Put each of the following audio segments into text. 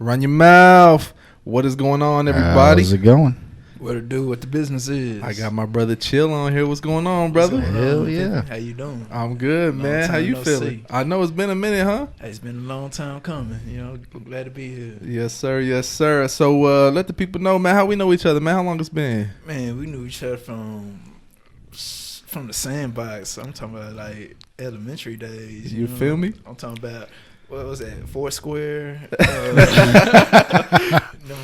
Run your mouth. What is going on, everybody? How's it going? What to do? What the business is? I got my brother Chill on here. What's going on, brother? Hell yeah. How you doing? I'm good, man. How you feeling? I know it's been a minute, huh? Hey, it's been a long time coming. Glad to be here. Yes, sir. Yes, sir. So let the people know, man, how we know each other, man. How long it's been? Man, we knew each other from the sandbox. I'm talking about like elementary days. You feel me? I'm talking about. What was that? Foursquare.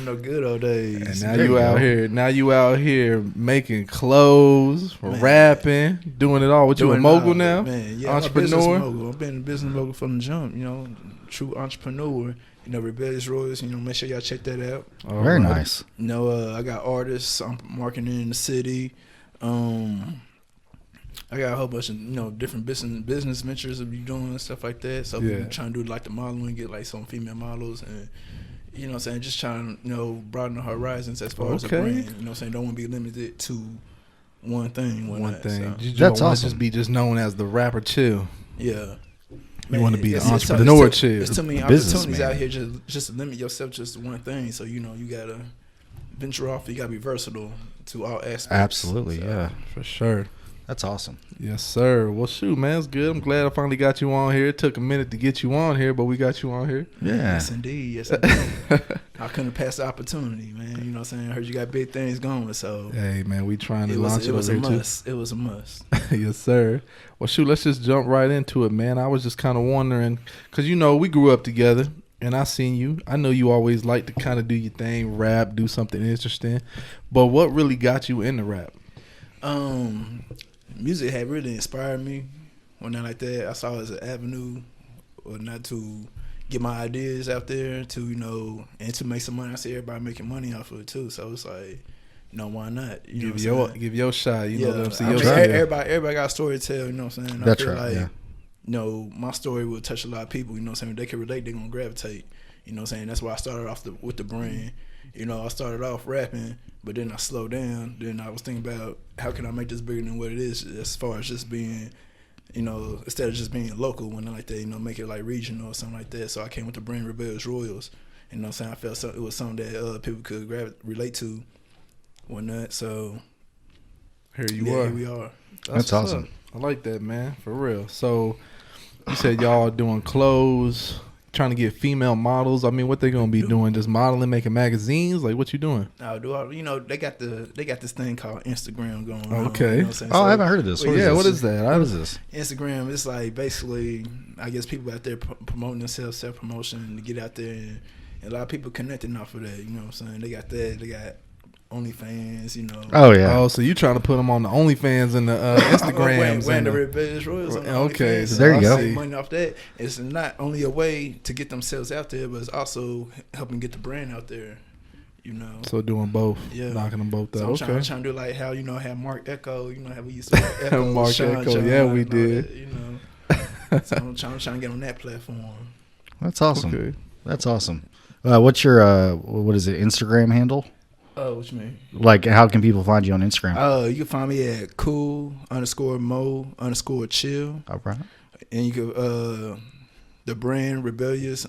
No good old days. And now you out here making clothes, rapping, doing it all. What, you a mogul now? Man, yeah, entrepreneur. I've been a business mogul from the jump. True entrepreneur. Rebelliouz Royalz. Make sure y'all check that out. Very nice. I got artists. I'm marketing in the city. I got a whole bunch of different business ventures to be doing and stuff like that. So we're trying to do like the modeling, get like some female models, and just trying to broaden the horizons as far as the brand. Don't want to be limited to one thing. So. That's awesome. Just known as the rapper Chill. Yeah. You want to be the entrepreneur Chill. It's too many opportunities out here just to limit yourself just to one thing. So you gotta venture off. You gotta be versatile to all aspects. Absolutely, yeah, for sure. That's awesome. Yes, sir. Well, shoot, man, it's good. I'm glad I finally got you on here. It took a minute to get you on here, but we got you on here. Yeah. Yes, indeed. Yes, indeed. I couldn't pass the opportunity, man. You know what I'm saying? I heard you got big things going, so. Hey, man, we trying to launch it over here, too. It was a must. Yes, sir. Well, shoot, let's just jump right into it, man. I was just kind of wondering, because, we grew up together, and I seen you. I know you always like to kind of do your thing, rap, do something interesting. But what really got you into rap? Music had really inspired me when I like that. I saw it as an avenue or not to get my ideas out there to, and to make some money. I see everybody making money off of it too. So it's like, why not? Give your shot, know what I'm saying? Everybody got a story to tell, you know what I'm saying? That's I feel right, like, my story will touch a lot of people, you know what I'm saying? If they can relate, they're going to gravitate. You know what I'm saying? That's why I started off with the brand. I started off rapping, but then I slowed down. Then I was thinking about how can I make this bigger than what it is as far as just being, instead of just being local, when I like that, make it like regional or something like that. So I came with the brand Rebelliouz Royalz. You know what I'm saying? I felt it was something that people could relate to, whatnot. So here we are. That's awesome. I like that, man, for real. So you said y'all doing clothes, trying to get female models. I mean, what they gonna be doing? Just modeling, making magazines? Like, what you doing? I do all. They got this thing called Instagram going on. Okay. I haven't heard of this. What is that? What is this? Instagram. It's like basically, I guess people out there promoting themselves, self promotion to get out there, and a lot of people connecting off of that. You know what I'm saying? They got that. They got OnlyFans. Oh yeah. Oh, so you trying to put them on the OnlyFans and the Instagrams? Wearing the Rebelliouz Royalz. Okay, so there you go. Money off that. It's not only a way to get themselves out there, but it's also helping get the brand out there. So doing both, knocking them both out. So I'm trying to do like how how Mark Echo, how we used to Echo, Mark Sean, Echo, John, yeah, we did. So I'm trying to get on that platform. That's awesome. Okay. That's awesome. What's your what is it? Instagram handle? Oh, what you mean? Like, how can people find you on Instagram? You can find me at cool_mo_chill. All right. And you can the brand Rebelliouz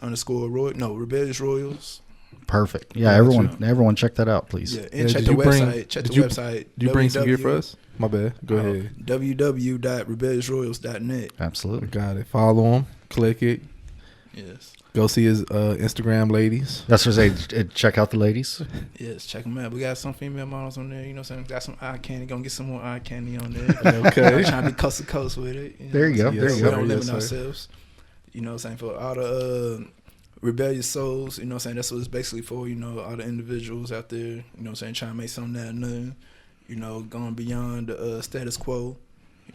Royalz. Perfect. Yeah, everyone check that out, please. Yeah, and check the website. Do you bring some gear for us? My bad. Go ahead. www.rebelliouzroyalz.net. Absolutely. Got it. Follow him. Click it. Yes. Go see his Instagram, ladies. That's what I say. Check out the ladies. Yes, check them out. We got some female models on there. You know what I'm saying? Got some eye candy. Gonna get some more eye candy on there. Okay. I'm trying to be coast to coast with it. There you go. Yes, We don't limit ourselves. You know what I'm saying? For all the rebellious souls, you know what I'm saying? That's what it's basically for. All the individuals out there, you know what I'm saying? Trying to make something out of nothing. Going beyond the status quo.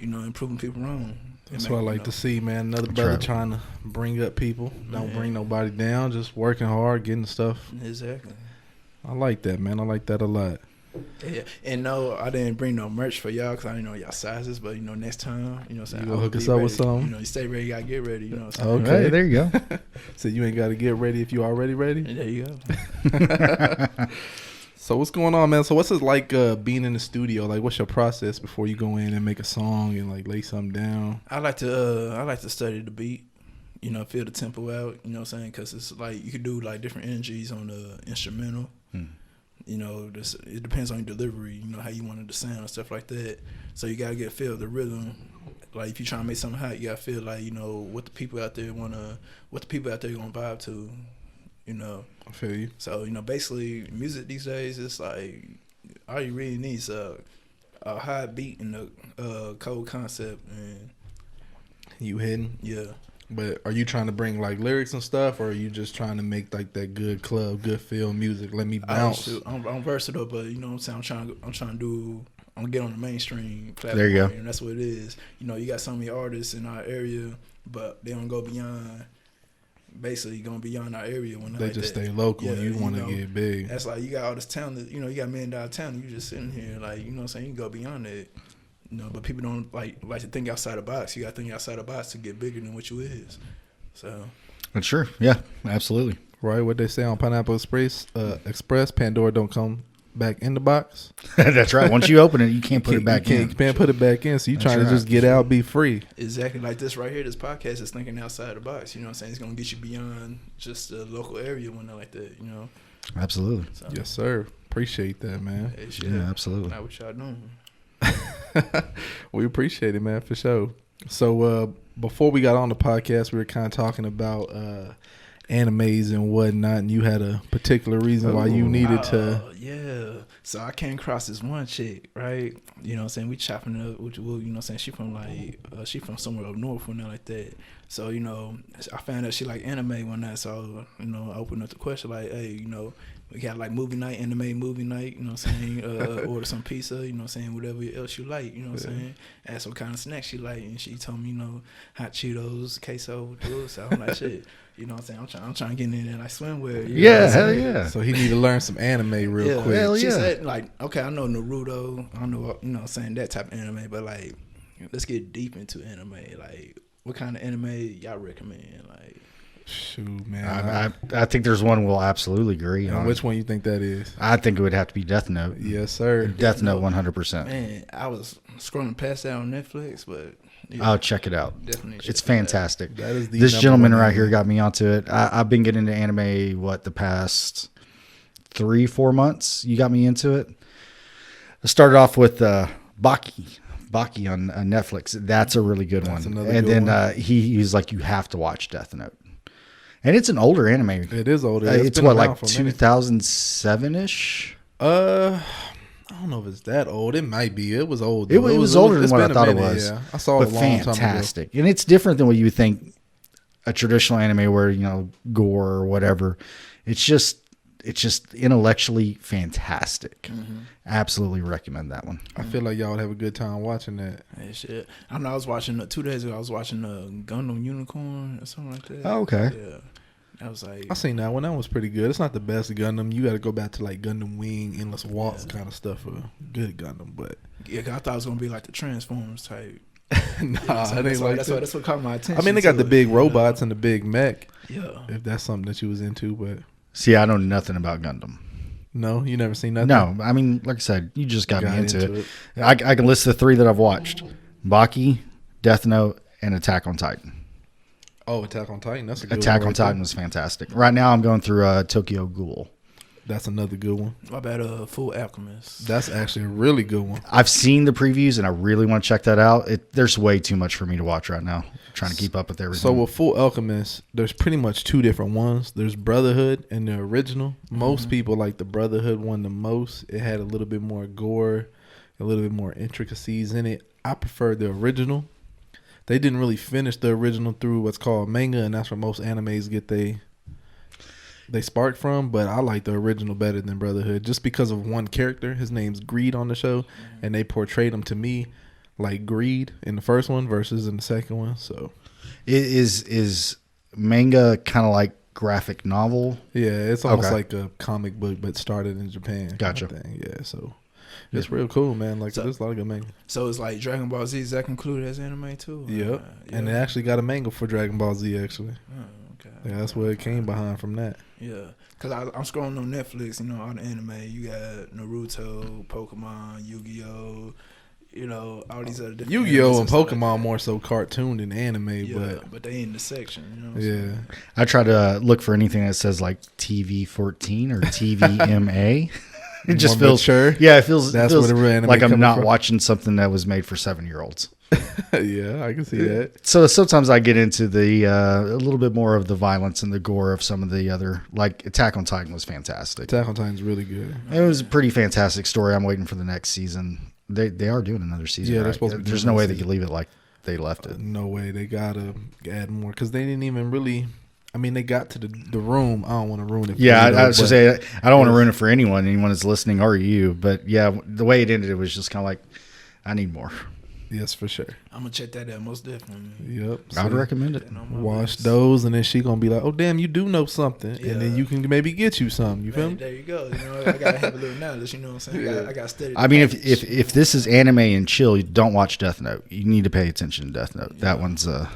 Improving people wrong. That's what I like to see, man. Another brother trying to bring up people. Don't bring nobody down. Just working hard, getting stuff. Exactly. I like that, man. I like that a lot. Yeah. And no, I didn't bring no merch for y'all because I didn't know y'all sizes. But, next time, what I'm saying? You gonna hook us up with something? You stay ready, you got to get ready. You know what I'm saying? Okay. Hey, there you go. So you ain't got to get ready if you already ready? And there you go. So what's going on, man? So what's it like being in the studio? Like, what's your process before you go in and make a song and like lay something down? I like to study the beat. you know, feel the tempo out. You know what I'm saying? Because it's like you could do like different energies on the instrumental. You know, it depends on your delivery. You know how you wanted to sound and stuff like that. So you gotta get a feel of the rhythm. Like if you're trying to make something hot, you gotta feel like, you know, what the people out there gonna vibe to. You know, I feel you. So, you know, basically, music these days, it's like all you really need is a high beat and a cold concept, and you hitting. Yeah. But are you trying to bring like lyrics and stuff, or are you just trying to make like that good club, good feel music? Let me bounce. I'm versatile, but you know what I'm saying. I'm trying to get on the mainstream platform. There you go. And that's what it is. You know, you got so many artists in our area, but they don't go beyond. Basically, going beyond our area when they like just that. stay local. Yeah, and you want to know, get big. That's like you got all this talent. You know, you got $1 million talent. You just sitting here like, you know what I'm saying. You can go beyond it. You know, but people don't like to think outside the box. You got to think outside the box to get bigger than what you is. So. But sure, yeah, absolutely. Right, what they say on Pineapple Express, Pandora don't come back in the box. That's right. Once you open it, you can't put it back in. You can't put it back in. So you trying to just get out, be free. Exactly like this right here. This podcast is thinking outside the box. You know what I'm saying? It's gonna get you beyond just the local area when they're like that. You know. Absolutely. So, yes, sir. Appreciate that, man. Yeah, absolutely. Not what y'all doing. We appreciate it, man, for sure. So before we got on the podcast, we were kind of talking about animes and whatnot, and you had a particular reason why you needed to. Yeah. So I came across this one chick, right? You know what I'm saying? We chopping it up, which, you know what I'm saying? She from somewhere up north or nothing like that. So, you know, I found out she like anime one night. So, you know, I opened up the question like, hey, you know, we got like movie night, anime movie night, you know what I'm saying? Order some pizza, you know what I'm saying? Whatever else you like, you know what I'm saying? Ask what kind of snacks you like. And she told me, you know, hot Cheetos, queso, so I'm like, shit. You know what I'm saying? I'm trying to get in there like swimwear. Yeah, hell yeah. So he need to learn some anime real quick. Hell She yeah. said, like, okay, I know Naruto. I know, you know what I'm saying, that type of anime. But, like, let's get deep into anime. Like, what kind of anime y'all recommend? Like, shoot, man. I think there's one we'll absolutely agree on. Which one you think that is? I think it would have to be Death Note. Yes, sir. Death Note 100%. Man, I was scrolling past that on Netflix, but... Yeah, I'll check it out. Definitely. It's fantastic. That is this gentleman right here got me onto it. I've been getting into anime, the past 3-4 months? You got me into it. I started off with Baki on Netflix. That's a really good one. And then he was like, you have to watch Death Note. And it's an older anime. It is older. It's what, like 2007-ish? I don't know if it's that old. It might be. It was old. It was older than what I thought it was. Yeah. I saw it a long time ago. Fantastic. And it's different than what you would think a traditional anime where, you know, gore or whatever. It's just intellectually fantastic. Mm-hmm. Absolutely recommend that one. I feel like y'all would have a good time watching that. Hey, shit. I know I was watching 2 days ago. I was watching Gundam Unicorn or something like that. Oh, okay. Yeah. I was like, I seen that one. That was pretty good. It's not the best Gundam. You got to go back to like Gundam Wing, Endless Waltz kind of stuff for a good Gundam. But yeah, I thought it was gonna be like the Transformers type. Nah, it ain't like that. That's what caught my attention. I mean, they got the big robots and the big mech. Yeah, if that's something that you was into, but see, I know nothing about Gundam. No, you never seen nothing. No, I mean, like I said, you just got me into it. I can list the 3 that I've watched: Baki, Death Note, and Attack on Titan. Oh, Attack on Titan. That's a good Attack one. on Titan was fantastic. Right now, I'm going through Tokyo Ghoul. That's another good one. What about Full Alchemist? That's actually a really good one. I've seen the previews, and I really want to check that out. There's way too much for me to watch right now. I'm trying to keep up with everything. So with Full Alchemist, there's pretty much 2 different ones. There's Brotherhood and the original. Most people like the Brotherhood one the most. It had a little bit more gore, a little bit more intricacies in it. I prefer the original. They didn't really finish the original through what's called manga, and that's where most animes get they spark from. But I like the original better than Brotherhood just because of one character. His name's Greed on the show, and they portrayed him to me like Greed in the first one versus in the second one. So, is manga kind of like graphic novel? Yeah, it's almost like a comic book, but started in Japan. Gotcha. Kind of thing. Yeah, so. It's real cool, man. Like, there's a lot of good manga. So it's like Dragon Ball Z. Is that included as anime too? Yep. And they actually got a manga for Dragon Ball Z, actually. Oh, okay. Yeah, that's where it came behind from that. Yeah. Because I'm scrolling on Netflix, you know, all the anime. You got Naruto, Pokemon, Yu-Gi-Oh!, You know, all these other different Yu-Gi-Oh and animes stuff Pokemon like more so cartoon than anime, that. But they in the section. You know what I'm yeah. saying? I try to look for anything that says like TV 14 or TVMA. It just More feels mature? Yeah, it feels. That's it feels where the real anime like I'm coming not from. watching something that was made for 7-year-olds. Yeah, I can see that. So sometimes I get into the a little bit more of the violence and the gore of some of the other, like Attack on Titan was fantastic. Attack on Titan's really good. It was a pretty fantastic story. I'm waiting for the next season. They are doing another season. Yeah, they're right? supposed to be There's doing no way another they could leave it like they left it. No way. They gotta add more because they didn't even really. I mean, they got to the room. I don't want to ruin it. For Yeah, you, I was but- just saying, I don't want to ruin it for anyone that's listening or you. But yeah, the way it ended, it was just kind of like, I need more. Yes, for sure. I'm gonna check that out most definitely. Yep. I would See, recommend it. And on my watch list. those, and then she gonna be like, "Oh, damn, you do know something," and then Yeah. you can maybe get you something. You feel Man, me? there you go. You know, I gotta have a little knowledge. You know what I'm saying? I gotta study. I mean, if this is anime and chill, you don't watch Death Note. You need to pay attention to Death Note. That one's Yeah,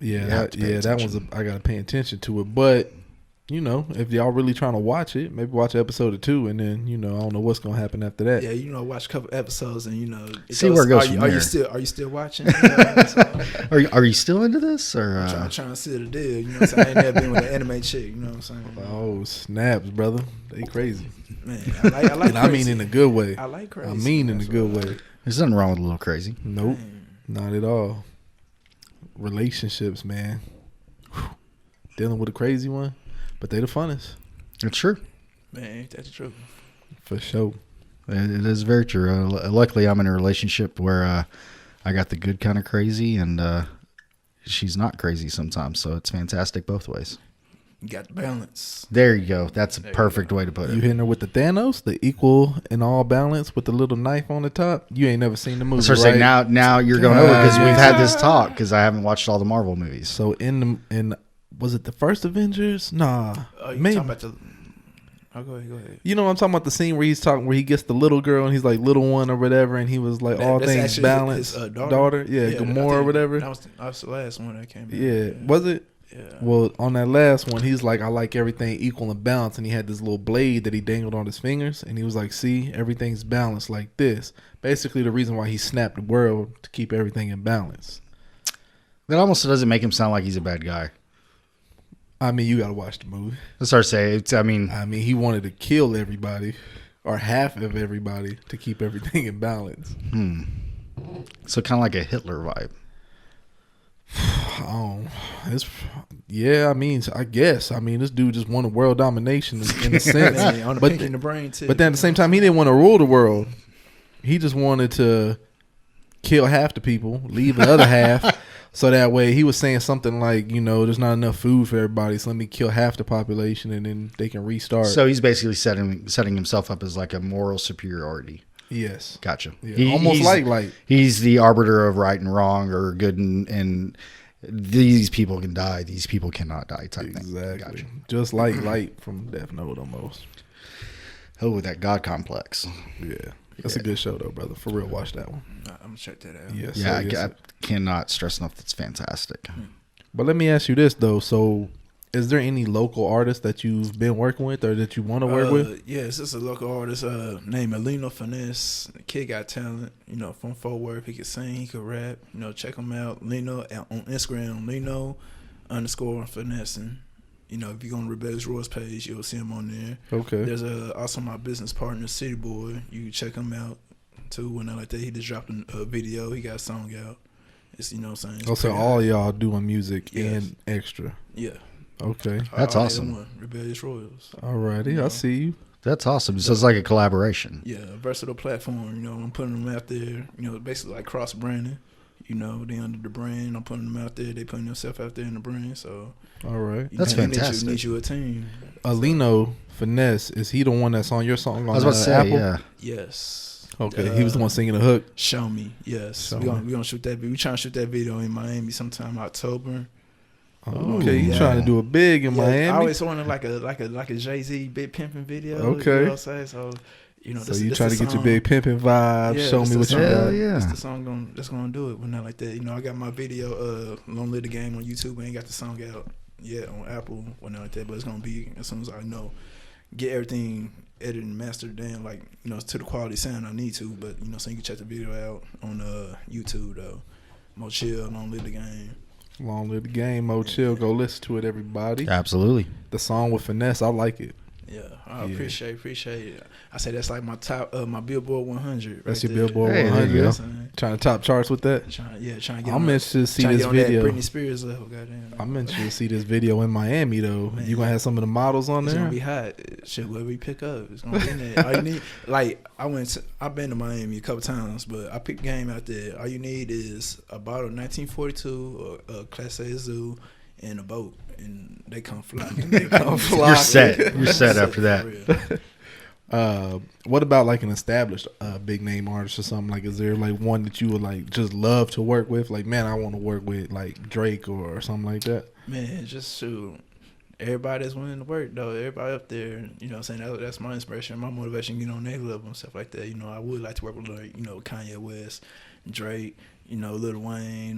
You have that, to pay that one's. attention. I gotta pay attention to it, but. You know, if y'all really trying to watch it, maybe watch episode or 2, and then I don't know what's gonna happen after that. yeah, watch a couple episodes and See where it goes from are there. you still watching? You know, so, Are you still into this or? I'm trying to see the deal. You know what I'm saying? I ain't never been with an anime chick. You know what I'm saying? Oh snaps, brother! They crazy, Man, I like and I mean crazy. in a good way. I like crazy. I mean in a That's good what I way. like. There's nothing wrong with a little crazy. Nope, Man. not at all. Relationships, man. Whew. Dealing with a crazy one, but they the funnest It's true. Man, that's true. for sure. It is very true. Luckily, I'm in a relationship where I got the good kind of crazy, and she's not crazy sometimes. So it's fantastic both ways. You got the balance. There you go. That's a There you perfect go. way to put You it. hitting her with the Thanos, the equal and all balance with the little knife on the top. You ain't never seen the movie, So right? saying now you're going over because we've had this Yeah. talk because I haven't watched all the Marvel movies. So in was it the first Avengers? Nah, Oh, you maybe. talking about the? Oh, go ahead. You know what I'm talking about, the scene where he's talking, where he gets the little girl and he's like little one or whatever, and he was like all That's things actually balanced. his, daughter, yeah, I Gamora or think whatever. That was the last one that came out. Yeah, was it? Yeah. Well, on that last one, he's like, I like everything equal and balanced, and he had this little blade that he dangled on his fingers, and he was like, see, everything's balanced like this. Basically, the reason why he snapped the world to keep everything in balance. That almost doesn't make him sound like he's a bad guy. I mean, you gotta watch the movie. That's hard to say. It's, I mean, He wanted to kill everybody, or half of everybody, to keep everything in balance. so kind of like a Hitler vibe. I guess. This dude just wanted world domination in a sense. Man, on the but pink in the brain too. But then at the same time, he didn't want to rule the world. He just wanted to kill half the people, leave the other half. So that way, he was saying something like, there's not enough food for everybody, so let me kill half the population, and then they can restart. So he's basically setting himself up as like a moral superiority. Yes. Gotcha. Yeah, almost like he's the arbiter of right and wrong or good and these people can die, these people cannot die type thing. exactly. Gotcha. Just like Light from Death Note almost. Oh, that God complex. Yeah. That's a good show, though, brother. For real, watch that one. I'm gonna check that out. Yes. Yeah, sir, yes, I sir. cannot stress enough. That's fantastic. But let me ask you this, though. So, is there any local artists that you've been working with or that you want to work with? Yes, it's a local artist named Alino Finesse. The kid got talent, from Fort Worth. He could sing, he could rap. Check him out. Lino on Instagram, Lino_finessing. If you go on Rebelliouz Royalz page, you'll see him on there. Okay. There's also my business partner, City Boy. You can check him out too. When I like that, he just dropped a video. He got a song out. It's what I'm saying. It's Oh, so pretty all hot. y'all doing music Yes. and extra. Yeah. Okay. That's All awesome. in one, Rebelliouz Royalz. Alrighty. I see you. That's awesome. So it's like a collaboration. Yeah, versatile platform. I'm putting them out there. Basically like cross branding. They under the brand. I'm putting them out there. They putting themselves out there in the brand. So All right. That's you fantastic. Need you a team. Alino Finesse, is he the one that's on your song on I was about to say, Apple? yeah. Yes. Okay. He was the one singing the hook. Show me. Yes. Show We Me. gonna shoot that video. We trying to shoot that video in Miami sometime October. Oh, okay. You yeah. trying to do it big in Yeah, Miami? I always wanted like a Jay-Z big pimping video. Okay. You know what I'm saying? So So you try to get your big pimping vibe. Yeah, Show this me the what you song. got. Hell yeah. That's the song that's gonna do it. But not like that. I got my video Long Live the Game on YouTube. I ain't got the song out yet on Apple. Well, not like that. But it's gonna be as soon as I know. get everything edited and mastered down, like, you know, to the quality sound I need to. But, you know, so you can check the video out on YouTube, though. More chill, long live the game. Long live the game, Mo Chill. Go listen to it, everybody. Absolutely. The song with Finesse, I like it. Yeah, I appreciate it. I say that's like my top, my Billboard 100. That's right your there. Billboard Hey, there 100. you go. Trying to top charts with that. Trying to get. I'm interested to see trying this to get on video. that Britney Spears level, goddamn. I'm interested to see this video in Miami though. Man. You gonna have some of the models on It's there? gonna be hot. Shit, where we pick up, it's gonna be in there. All you need, like, I've been to Miami a couple times, but I picked game out there. All you need is a bottle of 1942 or a Class A Zoo and a boat, and they come fly. You're set. You're set after that. What about like an established big name artist or something? Like, is there like one that you would like just love to work with? Like, man, I want to work with like Drake or something like that. Man, just shoot. Everybody that's willing to work, though. Everybody up there, you know what I'm saying? That's my inspiration, my motivation, get on their level and stuff like that. You know, I would like to work with, like, you know, Kanye West, Drake, you know, Lil Wayne.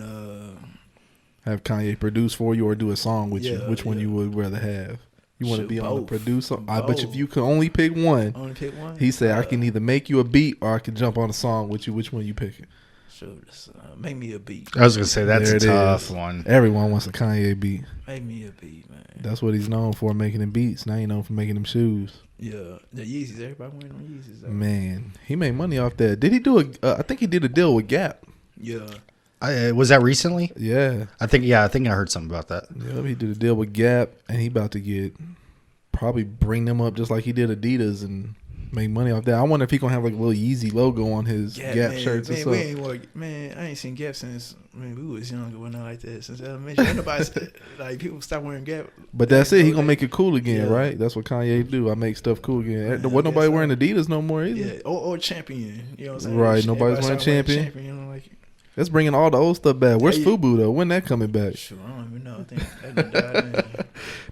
Have Kanye produce for you or do a song with you? Which one you would rather have? You want to Shoot, be on the both. producer? But Both. if you could only pick one, Only pick one? he said I can either make you a beat or I can jump on a song with you. Which one you picking? Shoot, make me a beat. I was gonna say that's There a it tough is. one. Everyone wants a Kanye beat. Make me a beat, man. That's what he's known for, making them beats. Now he known for making them shoes. Yeah, the Yeezys. Everybody wearing them Yeezys, though. Man, he made money off that. Did he do I think he did a deal with Gap. Yeah. Was that recently? Yeah. I think I heard something about that. Yeah, he did a deal with Gap, and he about to probably bring them up just like he did Adidas and make money off that. I wonder if he gonna have like a little Yeezy logo on his Gap shirts or man, something. I ain't seen Gap since we was younger, but not like that. Since elementary, ain't nobody like people stop wearing Gap. But that's it. He gonna make it cool again, Yeah. right? That's what Kanye do. I make stuff cool again. Man, Wasn't nobody yes, wearing Adidas no more either. Yeah, or Champion. You know what I'm saying? Right, nobody's wearing Everybody Champion. You know, like. That's bringing all the old stuff back. Where's Yeah, Fubu though? When that coming back? Sure, I don't even know. I think that done died.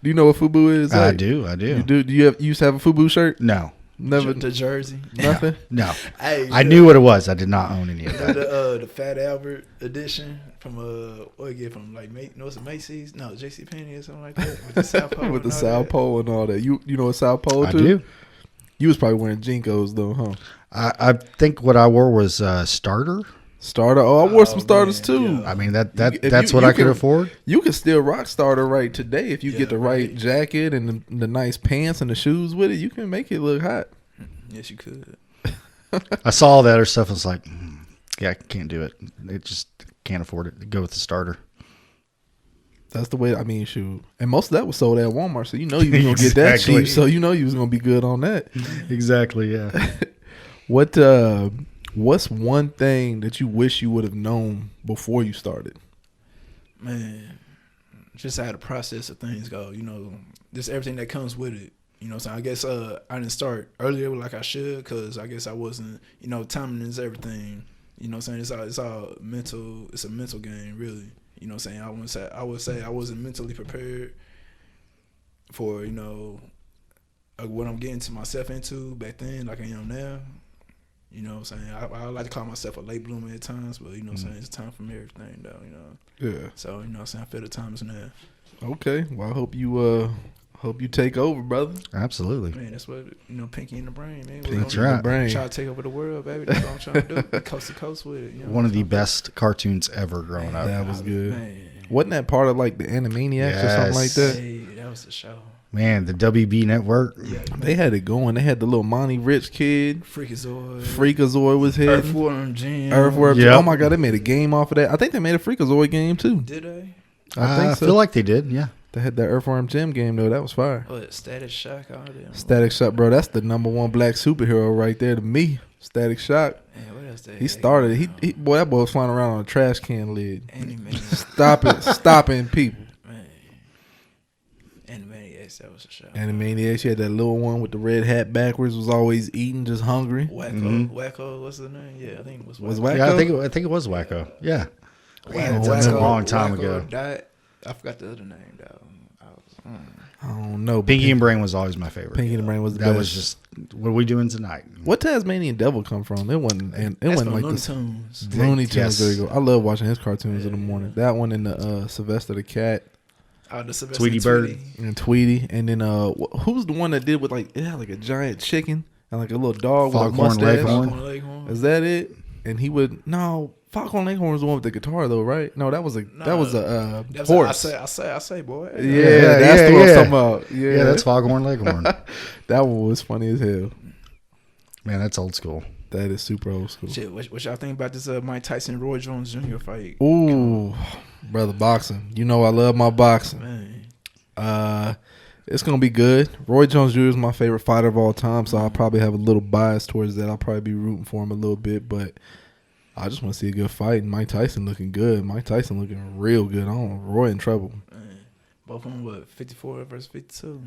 Do you know what Fubu is? I Like, do. You do? Do you used to have a Fubu shirt? No. Never. The jersey. Nothing. No. Hey, I knew what it was. I did not own any of that. the Fat Albert edition from what you get from like it's a Macy's? No, JCPenney or something like that with the South Pole. With the and all South that. Pole and all that. You know what South Pole I too? do. You was probably wearing Jinkos though, huh? I think what I wore was Starter. Starter. Oh, I wore some starters man, too. yeah. I mean If that's you- what you I could can- afford. You can still rock starter right today if you Yeah, get the right right. jacket and the nice pants and the shoes with it. You can make it look hot. Yes, you could. I saw all that other stuff. I was like, yeah, I can't do it. It just can't afford it. Go with the starter. That's the way. I mean, shoot. And most of that was sold at Walmart, so you know you was gonna get that Exactly. cheap. So you know you was gonna be good on that. Exactly. Yeah. What's one thing that you wish you would have known before you started? Man, just how the process of things go. You know, just everything that comes with it. You know, so I guess I didn't start earlier like I should because I guess I wasn't. You know, timing is everything. You know what I'm saying? It's all mental. It's a mental game, really. You know what I'm saying? I would say I wasn't mentally prepared for, you know, what I'm getting to myself into back then, like I am now. You know what I'm saying? I like to call myself a late bloomer at times, but you know what I'm saying? It's time for me everything, though, you know. Yeah. So, you know what I'm saying? I feel the time is now. Okay. Well, I hope you take over, brother. Absolutely. Man, that's what, you know, Pinky in the Brain, man. That's We're gonna right. Brain. try to take over the world, baby. That's what I'm trying to do. Coast to coast with it. You know One of the what I'm best cartoons ever growing up. That was good. Man. Wasn't that part of like the Animaniacs or something like that? Hey, that was the show. Man, the WB network. Yeah. They had it going. They had the little Monty Rich kid. Freakazoid. Freakazoid was hitting. Earthworm Jim. Earthworm. Yep. Oh my god, they made a game off of that. I think they made a Freakazoid game too. Did they? I think so. feel like they did. Yeah. They had that Earthworm Jim game though. That was fire. What, Static Shock? All them. Static Shock, bro. That's the '1 black superhero right there to me. Static Shock. Man, what else they He started it. He boy, that boy was flying around on a trash can lid. Animaniacs. Stopping people. Man. Animaniacs, that was a show. Animaniacs, he had that little one with the red hat backwards, was always eating, just hungry. Wacko. Wacko, what's the name? Yeah, I think it was Wacko. Was Wacko? Yeah, I think it was Wacko. Yeah. Man, that's a long time ago. Died. I forgot the other name, though. I don't know. but Pinky and Brain was always my favorite. Pinky and the Brain was the That best. was just, what are we doing tonight? What Tasmanian Devil come from? It wasn't. And it That's wasn't from like Looney this. Tunes. Looney Tunes. Yes. There you go. I love watching his cartoons in the morning. That one and the Sylvester the Cat. The Sylvester Tweety Bird. and Tweety, and then who's the one that did with like it had like a giant chicken and like a little dog with a Foghorn mustache? Leghorn. Leghorn. Is that it? And he would Foghorn Leghorn was the one with the guitar though, right? No, that was a horse. I say, boy. Yeah, that's the one I'm talking about. Yeah, that's Foghorn Leghorn. That one was funny as hell. Man, that's old school. That is super old school. Shit, what y'all think about this Mike Tyson Roy Jones Jr. fight? Ooh, brother, boxing. You know I love my boxing. Man. It's gonna be good. Roy Jones Jr. is my favorite fighter of all time, so I'll probably have a little bias towards that. I'll probably be rooting for him a little bit, but I just want to see a good fight. And Mike Tyson looking good. Mike Tyson looking real good. I don't know, Roy in trouble. Man. Both of them, what, 54 versus 52?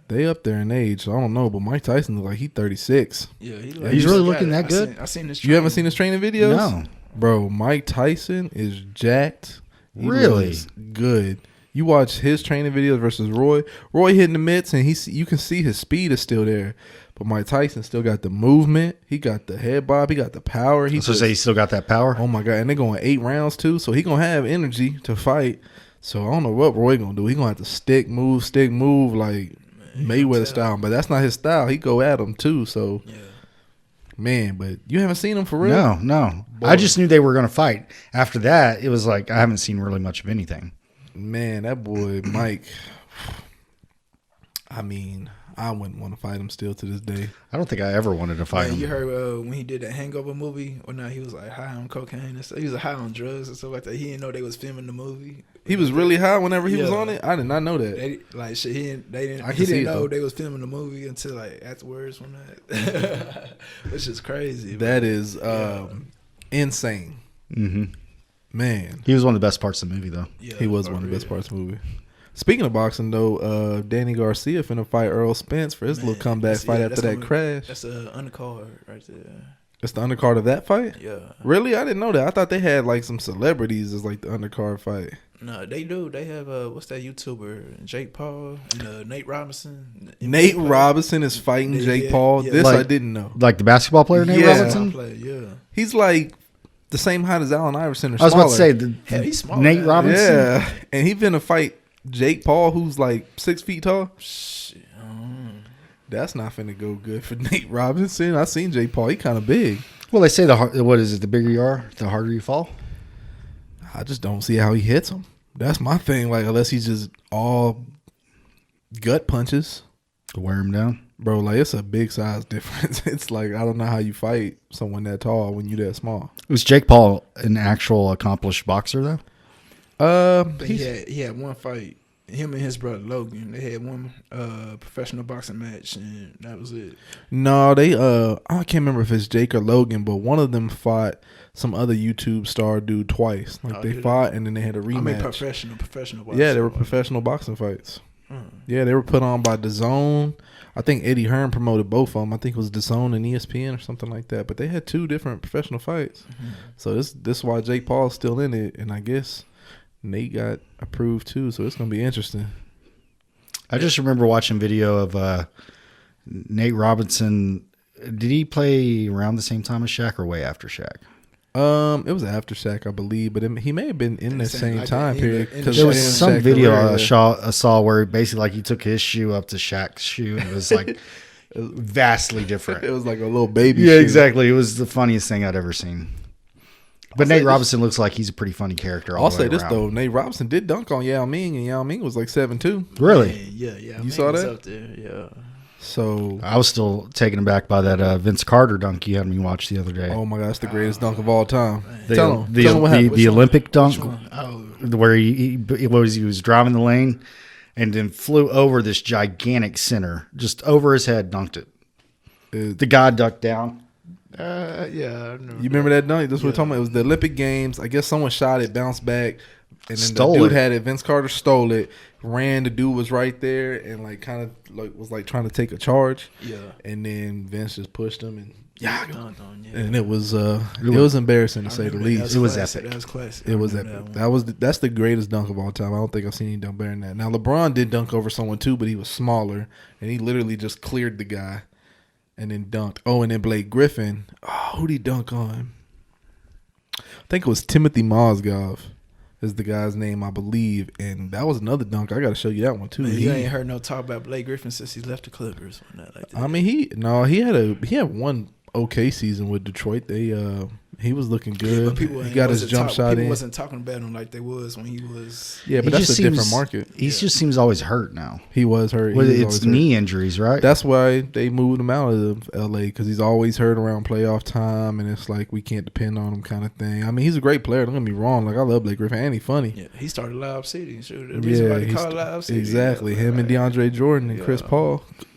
They up there in age, so I don't know, but Mike Tyson look like he's 36. Yeah, he's really looking that good. I seen this. You haven't seen his training videos? No. Bro, Mike Tyson is jacked. He Really? looks good. You watch his training videos versus Roy. Roy hitting the mitts, and you can see his speed is still there. But Mike Tyson still got the movement. He got the head bob. He got the power. He still got that power. Oh my god! And they're going 8 rounds too, so he gonna have energy to fight. So I don't know what Roy gonna do. He gonna have to stick move like Mayweather style. But that's not his style. He go at him too. So man, but you haven't seen him for real? No. Boy. I just knew they were going to fight. After that, it was like I haven't seen really much of anything. Man, that boy Mike. I mean, I wouldn't want to fight him still to this day. I don't think I ever wanted to fight him. You heard when he did that Hangover movie, or not? He was like high on cocaine and stuff. He was high on drugs and stuff like that. He didn't know they was filming the movie. He was really high whenever he was on it. I did not know that. He didn't I can see it, know though. they was filming the movie until like afterwards when that, which is crazy. That is insane. Mm-hmm. Man, He was one of the best parts of the movie, though. Yeah, he was one of the best parts of the movie. Speaking of boxing, though, Danny Garcia finna fight Earl Spence for his little comeback fight after that crash. That's the undercard right there. That's the undercard of that fight? Yeah. Really? I didn't know that. I thought they had like some celebrities as like the undercard fight. No, they do. They have what's that YouTuber Jake Paul and Nate Robinson. Nate Robinson is fighting Jake Paul. Yeah. This Like- I didn't know. Like the basketball player, Nate Yeah. Robinson? Yeah. He's like the same height as Allen Iverson or I was smaller. about to say, Hell, he's smaller Nate than- Robinson? Yeah, and he finna fight Jake Paul, who's like 6 feet tall. Shit. That's not finna go good for Nate Robinson. I seen Jake Paul. He kind of big. Well, they say what is it? The bigger you are, the harder you fall. I just don't see how he hits him. That's my thing. Like, unless he's just all gut punches, To wear him down. bro. Like, it's a big size difference. It's like I don't know how you fight someone that tall when you that small. Was Jake Paul an actual accomplished boxer, though? But he had one fight. Him and his brother Logan, they had one professional boxing match, and that was it. No, they I can't remember if it's Jake or Logan, but one of them fought some other YouTube star dude twice. Like they fought and then they had a rematch. I mean, professional boxing. Yeah, they were professional boxing fights. Yeah, they were put on by DAZN. I think Eddie Hearn promoted both of them. I think it was DAZN and ESPN or something like that. But they had 2 different professional fights. So this is why Jake Paul's still in it, and I guess Nate got approved too. So it's gonna be interesting. I just remember watching video of Nate Robinson. Did he play around the same time as Shaq or way after Shaq? It was after Shaq, I believe, but he may have been in the same like time in period. the- 'cause There was Shaq some and video Shaq I saw where basically like he took his shoe up to Shaq's shoe and it was like vastly different. it was like a little baby. Yeah, shoe. exactly. It was the funniest thing I'd ever seen. But Nate Robinson looks like he's a pretty funny character. I'll say this though, Nate Robinson did dunk on Yao Ming, and Yao Ming was like 7'2". Really? Yeah. You saw that? Up there, yeah. So, I was still taken aback by that Vince Carter dunk you had me watch the other day. oh my God, that's the greatest dunk of all time. the, Tell him what the happened. Olympic dunk Oh, where he was driving the lane and then flew over this gigantic center, just over his head, dunked it. The guy ducked down. yeah. You remember that dunk? That's what we're talking about. It was the Olympic Games. I guess someone shot it, bounced back, and then Stole the dude it. had it. Vince Carter stole it, ran. The dude was right there, and like kind of like was like trying to take a charge. Yeah. And then Vince just pushed him, and Dunked on, yeah. and it was embarrassing to say the least. It was classic. epic. That was classic. It was I epic. remember That's the greatest dunk of all time. I don't think I've seen any dunk better than that. Now LeBron did dunk over someone too, but he was smaller, and he literally just cleared the guy, and then dunked. Oh, and then Blake Griffin. Oh, who'd he dunk on? I think it was Timothy Mozgov. is the guy's name, I believe, and that was another dunk. I got to show you that one too. Man, you ain't heard no talk about Blake Griffin since he left the Clippers or nothing like that. I mean, he had one okay season with Detroit. He was looking good. People he got his jump shot people in. wasn't talking about him like they was when he was. Yeah, but that's a different market. He just seems always hurt now. He was hurt. It's knee injuries, right? That's why they moved him out of L.A. because he's always hurt around playoff time, and it's like we can't depend on him kind of thing. I mean, he's a great player. Don't get me wrong. Like I love Blake Griffin, and he's funny. Yeah, he started Lob City. Sure, the reason why he called Lob City. Exactly. Him and DeAndre Jordan and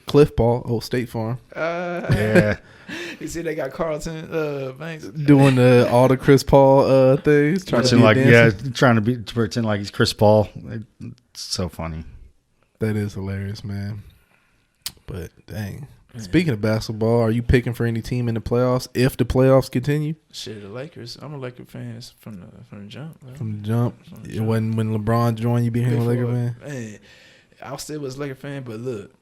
Cliff Paul, State Farm. Yeah. You see, they got Carlton Banks doing all the Chris Paul things, trying to pretend like he's Chris Paul. It's so funny. That is hilarious, man. But dang. Speaking of basketball, are you picking for any team in the playoffs if the playoffs continue? Shit, the Lakers. I'm a Lakers fan from the jump. Man. From the jump. When LeBron joined, you became a Lakers fan. Man, I still was a Lakers fan, but look.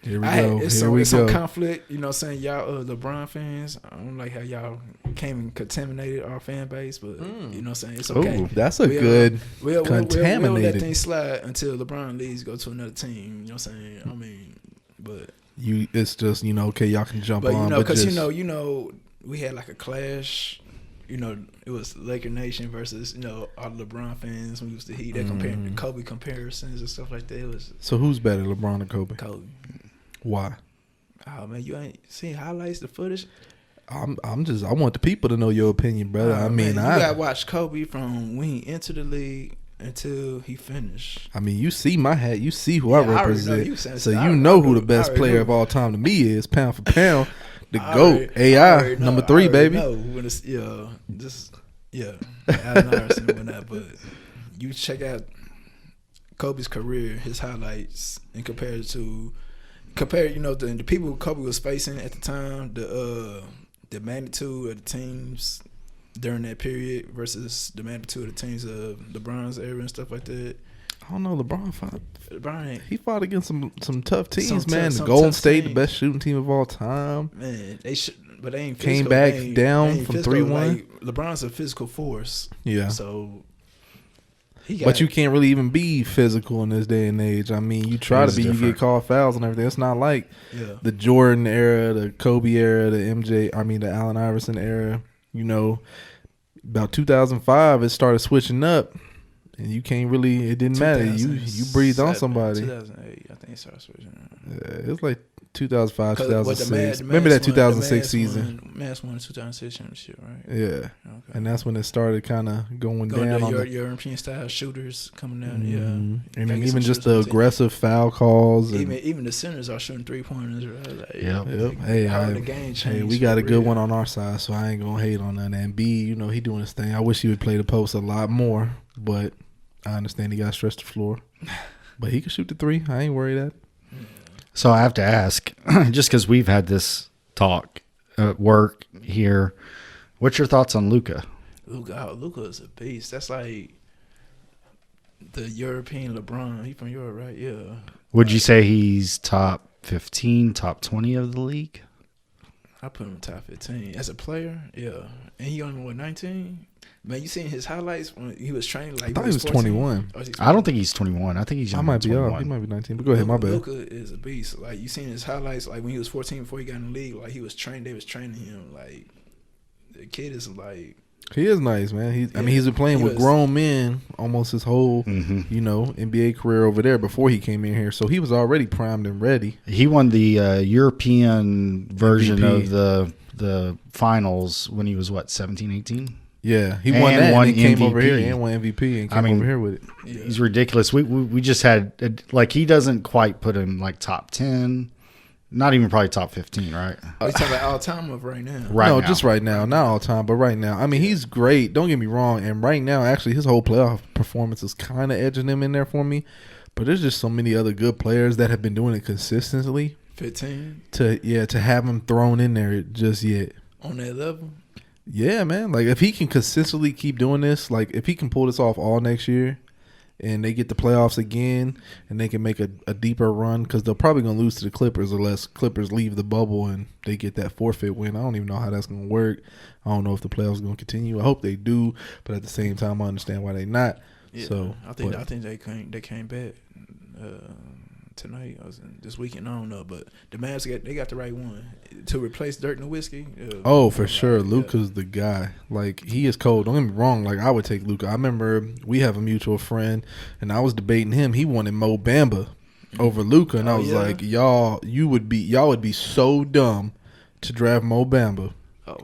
Here we go. It's some conflict, you know what I'm saying? Y'all LeBron fans, I don't like how y'all came and contaminated our fan base, but you know what I'm saying? It's okay. Ooh, that's a good contaminated. We'll let things slide until LeBron leaves, go to another team, you know what I'm saying? I mean, but it's just, okay, y'all can jump on. But, you know, because, you know, we had like a clash. You know, it was Laker Nation versus, all the LeBron fans. We used to hear that comparing the Kobe comparisons and stuff like that. It was. So who's better, LeBron or Kobe? Kobe. Why? Oh man, you ain't seen highlights, the footage. I want the people to know your opinion, brother. I mean, you gotta watch Kobe from when he entered the league until he finished. I mean, you see my hat, you see who I represent, so you know who the best player of all time to me is, pound for pound, the GOAT, AI, number 3, baby. Allen Iverson and whatnot, but you check out Kobe's career, his highlights, and compare, the people Kobe was facing at the time, the magnitude of the teams during that period versus the magnitude of the teams of LeBron's era and stuff like that. I don't know. LeBron fought against some tough teams, man. The Golden State, the best shooting team of all time. Man, but they ain't came back down from 3-1. Like, LeBron's a physical force. Yeah. So. But you can't really even be physical in this day and age. I mean, you try to be, you get called fouls and everything. It's not like the Jordan era, the Kobe era, the Allen Iverson era. About 2005, it started switching up, and you can't really. It didn't matter. You breathed on somebody. 2008, I think it started switching. Yeah, it's like 2005, 2006. Remember that 2006 season? Mavs won the 2006 championship, right? Yeah. Okay. And that's when it started kind of going down on the European style shooters coming down. Yeah. And even just the aggressive foul calls. And even the centers are shooting 3-pointers. Right? Like, yep. Hey, we got a good one on our side, so I ain't going to hate on that. And B, he doing his thing. I wish he would play the post a lot more, but I understand he got to stretch the floor. But he can shoot the 3. I ain't worried at. So I have to ask, just because we've had this talk at work here, what's your thoughts on Luka? Luka is a beast. That's like the European LeBron. He from Europe, right? Yeah. Would you say he's top 15, top 20 of the league? I put him top 15 as a player. Yeah, and he only 19. Man, you seen his highlights when he was training? Like, I thought he was 21. I don't think he's 21. I think he's I might be off. He might be 19. But go ahead, my bad. Luka is a beast. Like, you seen his highlights? Like when he was 14 before he got in the league. Like he was trained. They was training him. Like the kid is like. He is nice, man. He's been playing with grown men almost his whole, NBA career over there before he came in here. So he was already primed and ready. He won the European version MVP. Of the finals when he was 17, 18. Yeah, he won that and he came over here and won MVP and came over here with it. Yeah. He's ridiculous. We just had he doesn't quite put him like top 10. Not even probably top 15, right? He's talking about all time of right now. Just right now. Not all time, but right now. I mean, he's great. Don't get me wrong. And right now, actually, his whole playoff performance is kind of edging him in there for me. But there's just so many other good players that have been doing it consistently. 15? To have him thrown in there just yet. On that level? Yeah, man. Like, if he can consistently keep doing this, like, if he can pull this off all next year, and they get the playoffs again, and they can make a deeper run, because they're probably going to lose to the Clippers unless Clippers leave the bubble and they get that forfeit win. I don't even know how that's going to work. I don't know if the playoffs are going to continue. I hope they do, but at the same time, I understand why they're not. Yeah, So I think they came back tonight. This weekend. I don't know, but the Mavs got the right one to replace Dirk Nowitzki. For sure, Luka's the guy. Like, he is cold. Don't get me wrong. Like, I would take Luka. I remember we have a mutual friend, and I was debating him. He wanted Mo Bamba over Luka, and I was like, y'all would be so dumb to draft Mo Bamba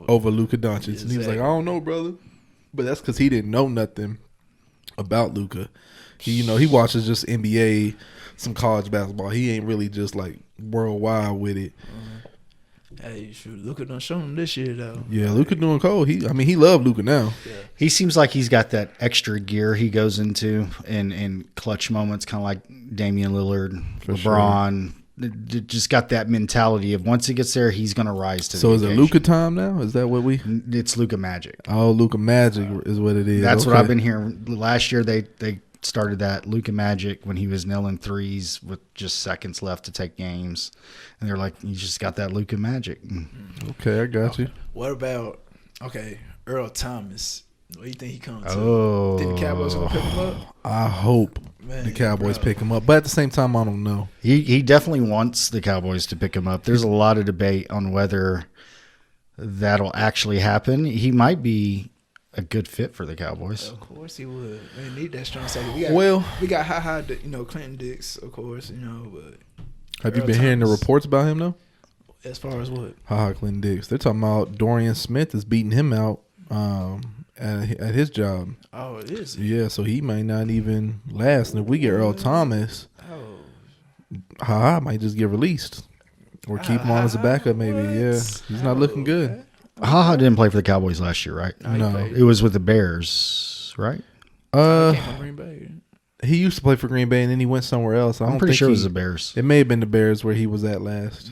over Luka Doncic. Exactly. And he was like, I don't know, brother, but that's because he didn't know nothing about Luka. He watches just NBA, some college basketball. He ain't really just like worldwide with it. Hey, shoot, Luka done shown him this year though. Yeah, Luka doing cold. He love Luka now. Yeah. He seems like he's got that extra gear he goes into in clutch moments, kind of like Damian Lillard, LeBron. Sure. Just got that mentality of once he gets there, he's going to rise to the occasion. So is it Luka time now? Is that what It's Luka Magic. Oh, Luka Magic is what it is. That's what I've been hearing. Last year they started that Luka Magic when he was nailing threes with just seconds left to take games, and they're like, "You just got that Luka Magic." Okay, I got you. What about Earl Thomas? What do you think he comes to? Oh, Think the Cowboys gonna pick him up? I hope the Cowboys pick him up, but at the same time, I don't know. He definitely wants the Cowboys to pick him up. There's a lot of debate on whether that'll actually happen. He might be a good fit for the Cowboys. Of course he would. They need that strong safety. We got Clinton Dix, of course, but have you been hearing the reports about him though? As far as what? Clinton Dix. They're talking about Dorian Smith is beating him out at his job. Oh, it is. Yeah, so he might not even last. And if we get Earl Thomas, might just get released or keep him on as a backup. Maybe. Yeah, he's not looking good. Didn't play for the Cowboys last year, right? No. It was with the Bears, right? He came from Green Bay. He used to play for Green Bay, and then he went somewhere else. I'm pretty sure it was the Bears. It may have been the Bears where he was at last.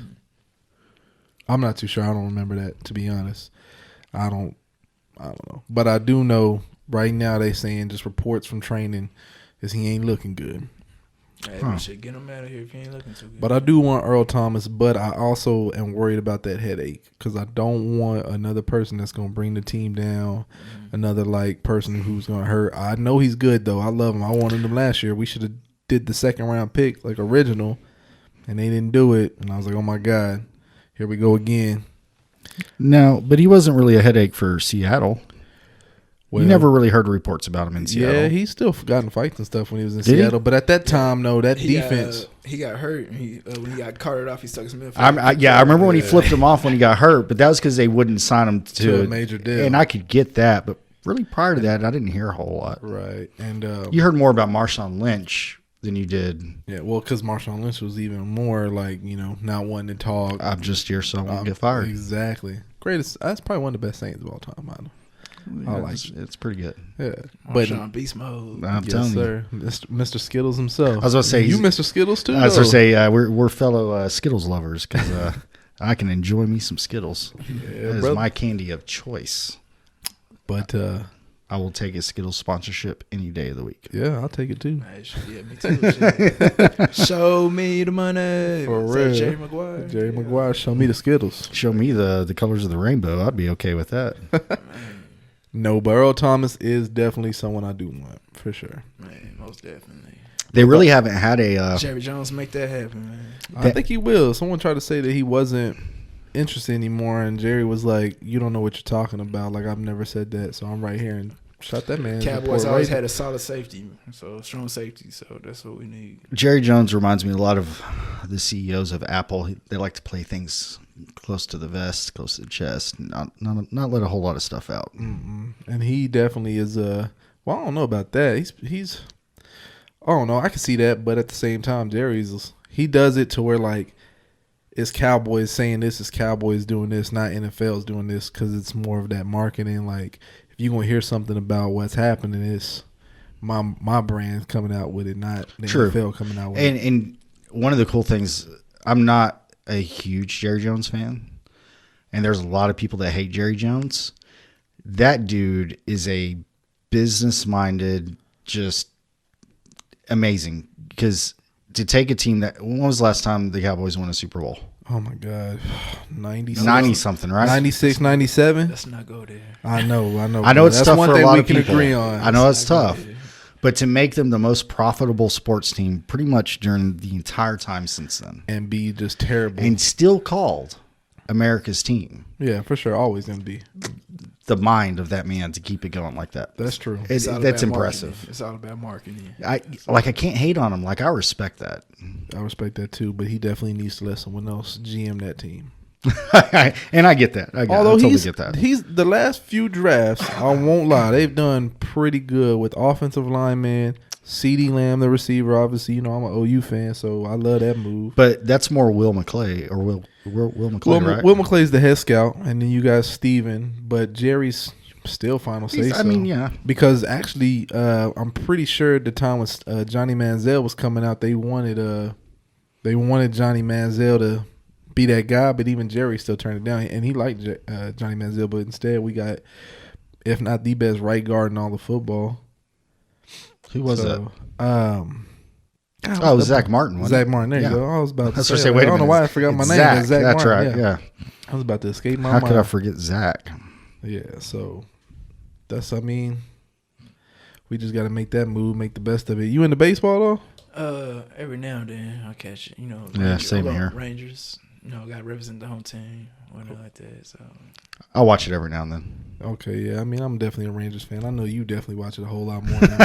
I'm not too sure. I don't remember that, to be honest. I don't know. But I do know right now they saying just reports from training is he ain't looking good. Hey, we should get him out of here if he ain't looking too good. But I do want Earl Thomas, but I also am worried about that headache because I don't want another person that's going to bring the team down, another person who's going to hurt. I know he's good, though. I love him. I wanted him last year. We should have did the second-round pick, original, and they didn't do it. And I was like, oh, my God, here we go again. No, but he wasn't really a headache for Seattle. Well, you never really heard reports about him in Seattle. Yeah, he still got in fights and stuff when he was in Seattle. But at that time, defense. He got hurt. When he got carted off, he stuck his midfield. I remember when he flipped him off when he got hurt, but that was because they wouldn't sign him to a major deal. And I could get that, but really prior to that, I didn't hear a whole lot. Right. And you heard more about Marshawn Lynch than you did. Yeah, well, because Marshawn Lynch was even more not wanting to talk. I'm just here so I won't get fired. Exactly. Greatest. That's probably one of the best Saints of all time. I like it. It's pretty good. Yeah, Marshawn beast mode. I'm telling you, Mr. Skittles himself. I was going to say you, Mr. Skittles too. I was going to say we're fellow Skittles lovers because I can enjoy me some Skittles. Yeah, that is my candy of choice. But I will take a Skittles sponsorship any day of the week. Yeah, I'll take it too. Yeah, me too. Show me the money. For real. Jerry Maguire. Jerry Maguire, show me the Skittles. Show me the colors of the rainbow. I'd be okay with that. No, but Earl Thomas is definitely someone I do want, for sure. Man, most definitely. They really haven't had a... Jerry Jones make that happen, man. I think he will. Someone tried to say that he wasn't interested anymore, and Jerry was like, you don't know what you're talking about. I've never said that, so I'm right here and shut that man. Cowboys always had a solid safety, so strong safety, so that's what we need. Jerry Jones reminds me a lot of the CEOs of Apple. They like to play things close to the vest, close to the chest, not let a whole lot of stuff out. Mm-mm. And he definitely is I don't know about that. He's I don't know. I can see that, but at the same time, he does it to where it's Cowboys saying this, is Cowboys doing this, not NFL's doing this, because it's more of that marketing. If you're gonna hear something about what's happening, it's my brand coming out with it, not the NFL coming out with it. And one of the cool things, I'm not a huge Jerry Jones fan, and there's a lot of people that hate Jerry Jones. That dude is a business-minded, just amazing because to take a team that when was the last time the Cowboys won a Super Bowl? Oh my God, 90 something, right? 96, 97. Let's not go there. I know. I know it's That's tough one for a thing lot we of can people. agree on. I know it's tough, there. but to make them the most profitable sports team pretty much during the entire time since then, And be just terrible. and still called America's team. Yeah, for sure. Always gonna be. The mind of that man to keep it going like that. That's true. It's all That's about impressive. marketing. It's all about marketing. I can't hate on him. Like I respect that. I respect that too, but he definitely needs to let someone else GM that team. And I get that. I totally get that. He's the last few drafts. I won't lie, they've done pretty good with offensive lineman. CeeDee Lamb, the receiver. Obviously, I'm an OU fan, so I love that move. But that's more Will McClay or Will McClay, right? Will McClay's the head scout, and then you got Steven, but Jerry's still final say so. I mean, yeah. Because actually, I'm pretty sure at the time when Johnny Manziel was coming out, they wanted Johnny Manziel to be that guy, but even Jerry still turned it down, and he liked Johnny Manziel, but instead we got, if not the best right guard in all of football. Who was it? Zach Martin. Wasn't Zach Martin. There you go. I was about to say. Wait a minute. I don't know why I forgot my name. Zach. Zach That's Martin. right. Yeah. I was about to escape my How mind. could I forget Zach? Yeah. So we just got to make that move, make the best of it. You into baseball though? Every now and then I catch it. Yeah, same here. Rangers. Got to represent the home team. Whatnot like that. So I'll watch it every now and then. Okay, yeah. I mean, I'm definitely a Rangers fan. I know you definitely watch it a whole lot more than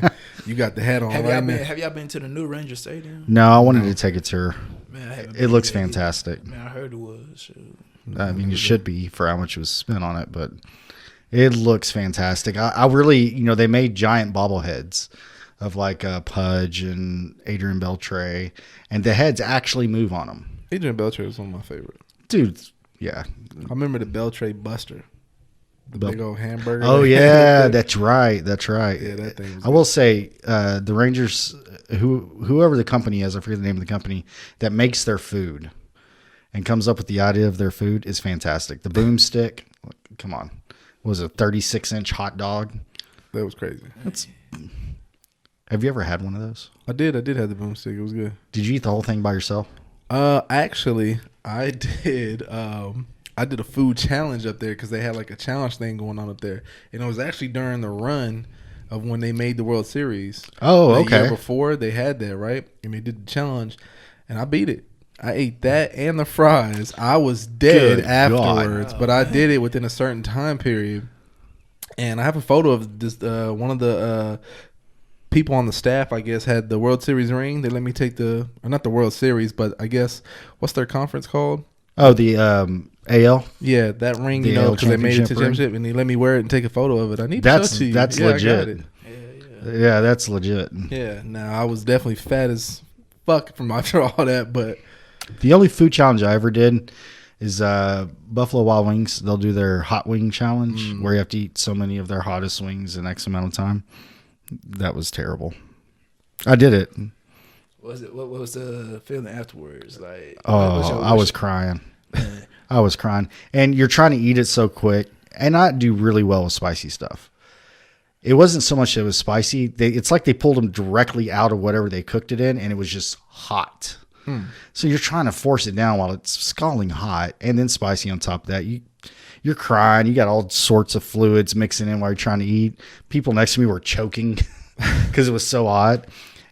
me. You got the hat on have right y'all now. have y'all been to the new Ranger Stadium? No, I wanted to take a tour. Man, I haven't It been looks yet. fantastic. Man, I heard it was. Shoot. I mean, it should be for how much was spent on it, but it looks fantastic. I really, they made giant bobbleheads of like Pudge and Adrian Beltre, and the heads actually move on them. Adrian Beltre was one of my favorites. Dude, yeah. I remember the Beltre Buster. The big old hamburger. Oh, yeah, that's right. Yeah, that thing was I will say the Rangers, whoever the company is, I forget the name of the company, that makes their food and comes up with the idea of their food is fantastic. The boomstick, come on. What was it, a 36-inch hot dog? That was crazy. Have you ever had one of those? I did have the boomstick. It was good. Did you eat the whole thing by yourself? Actually, I did. I did a food challenge up there because they had like a challenge thing going on up there, and it was actually during the run of when they made the World Series. Oh, the okay. year before they had that, right? And they did the challenge, and I beat it. I ate that and the fries. I was dead Good afterwards, God. but I did it within a certain time period. And I have a photo of this. One of the people on the staff, I guess, had the World Series ring. They let me take or not the World Series, but I guess what's their conference called? Oh, the AL? Yeah, that ring, The AL because they made it to championship ring? championship, and they let me wear it and take a photo of it. I need to show it to you. That's Yeah, I legit. got it. Yeah, that's legit. Yeah, now I was definitely fat as fuck from after all that, but The only food challenge I ever did is Buffalo Wild Wings. They'll do their hot wing challenge where you have to eat so many of their hottest wings in X amount of time. That was terrible. I did it. What was the feeling afterwards? Like, Oh, I was crying. I was crying. And you're trying to eat it so quick. And I do really well with spicy stuff. It wasn't so much that it was spicy. It's like they pulled them directly out of whatever they cooked it in, and it was just hot. So you're trying to force it down while it's scalding hot, and then spicy on top of that. You're crying. You got all sorts of fluids mixing in while you're trying to eat. People next to me were choking because it was so hot.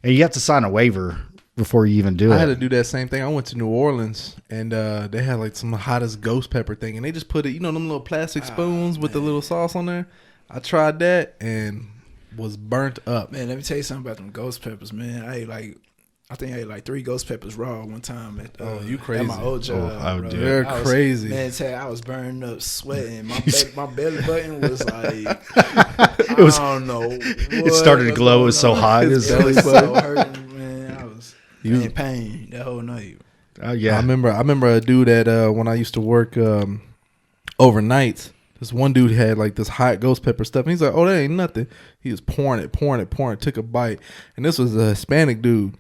And you have to sign a waiver before you even do it. I had to do that same thing. I went to New Orleans, and they had like some hottest ghost pepper thing, and they just put it, them little plastic spoons with the little sauce on there. I tried that and was burnt up. Man, let me tell you something about them ghost peppers, man. I think I ate like 3 ghost peppers raw one time at you crazy. at my old job. dude. They're crazy. Man, I was burning up, sweating. My belly button was like, It was- I don't know. It started to glow. It was so hot. It was It was so hurting, man. I was in pain that whole night. yeah. I remember a dude at when I used to work overnight. This one dude had like this hot ghost pepper stuff, and he's like, "Oh, that ain't nothing." He was pouring it. Took a bite, and this was a Hispanic dude.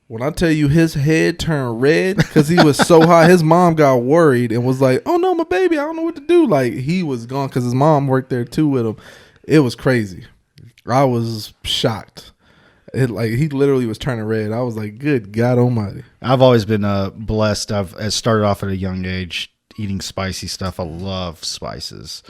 When I tell you his head turned red because he was so hot, his mom got worried and was like, "Oh no, my baby, I don't know what to do." Like he was gone because his mom worked there too with him. It was crazy. I was shocked. It like he literally was turning red. I was like, "Good God Almighty!" I've always been blessed. I started off at a young age eating spicy stuff. I love spices,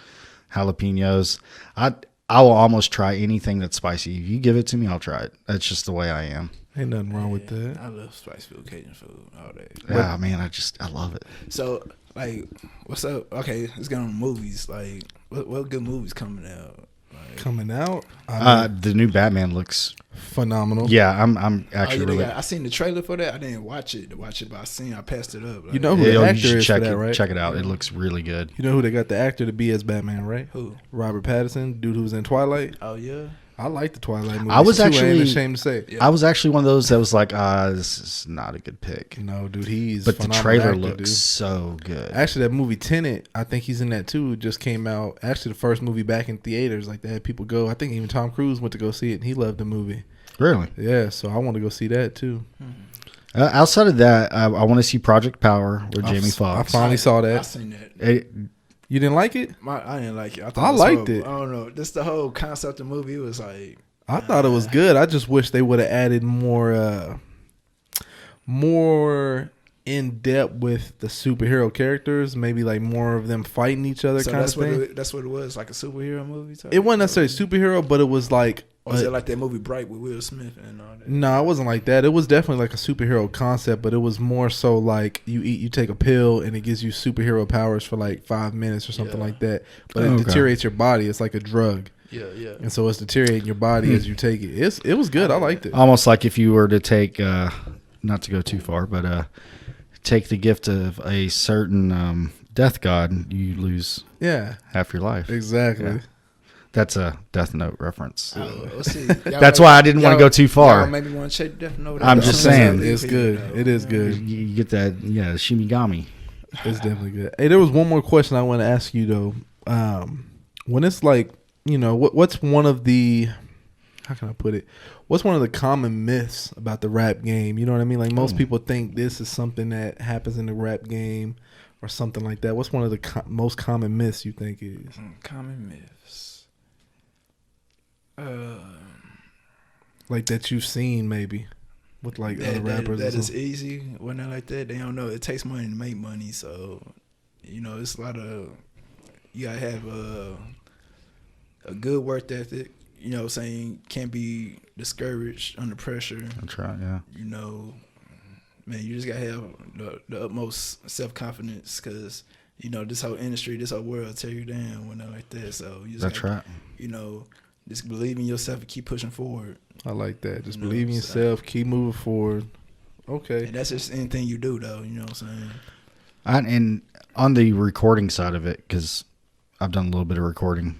jalapenos. I will almost try anything that's spicy. If you give it to me, I'll try it. That's just the way I am. Ain't nothing wrong with that. I love spicy food, Cajun food, all that. Yeah, man, I love it. So, like, what's up? Okay, let's get on movies. Like, what good movies coming out? Like, Coming out, The new Batman looks phenomenal. Yeah, I'm actually really. I seen the trailer for that. I didn't watch it, but I passed it up. Like, You know who Yeah, the you actor should is check for that, it. right? Check it out. It looks really good. You know who they got the actor to be as Batman, right? who? Robert Pattinson, dude who was in Twilight. Oh yeah. I like the Twilight movies. I was too, I actually- ain't ashamed to say. Yeah. I was actually one of those that was like, this is not a good pick. No, dude, he's. But the phenomenal trailer actor, looks dude. so good. Actually, that movie Tenet, I think he's in that too. Just came out. Actually, the first movie back in theaters. Like they had people go. I think even Tom Cruise went to go see it, and he loved the movie. Really? Yeah, so I want to go see that too. Outside of that, I want to see Project Power with Jamie I Foxx. finally saw I that. seen that. You didn't like it? I didn't like it. I thought liked horrible. it. I don't know. Just the whole concept of the movie was like. I thought it was good. I just wish they would have added more in depth with the superhero characters. Maybe like more of them fighting each other, So kind of that's what thing. that's what it was, like a superhero movie type. It wasn't necessarily superhero, but it was like. Or was it like that movie Bright with Will Smith and all that? No, it wasn't like that. It was definitely like a superhero concept, but it was more so like you take a pill and it gives you superhero powers for like 5 minutes or something Yeah. like that. But it Okay. deteriorates your body. It's like a drug, Yeah, yeah. and so it's deteriorating your body as you take it. It was good. I liked it. Almost like if you were to take, not to go too far, but take the gift of a certain death god, you lose Yeah, half your life. exactly. Yeah. That's a Death Note reference. Let's see. That's why I didn't want to go too far. Maybe want to check Death Note. I'm just saying. It's good. It is good. You get that, yeah, Shimigami. It's definitely good. Hey, there was one more question I want to ask you though. When it's like, what's one of the, how can I put it? What's one of the common myths about the rap game? You know what I mean? Like most people think this is something that happens in the rap game or something like that. What's one of the most common myths you think is? Common myths. Like that you've seen maybe with like other rappers. That or is something? easy. When they're like that, they don't know. It takes money to make money, so it's a lot of you gotta have a good work ethic. You know what I'm saying? Can't be discouraged under pressure. That's right, yeah. Man, you just gotta have the utmost self-confidence because this whole industry, this whole world tear you down when they're like that. So you just That's gotta, right. Just believe in yourself and keep pushing forward. I like that. Just You know believe in what I'm saying? yourself. Keep moving forward. Okay. And that's just anything you do, though. You know what I'm saying? And on the recording side of it, because I've done a little bit of recording,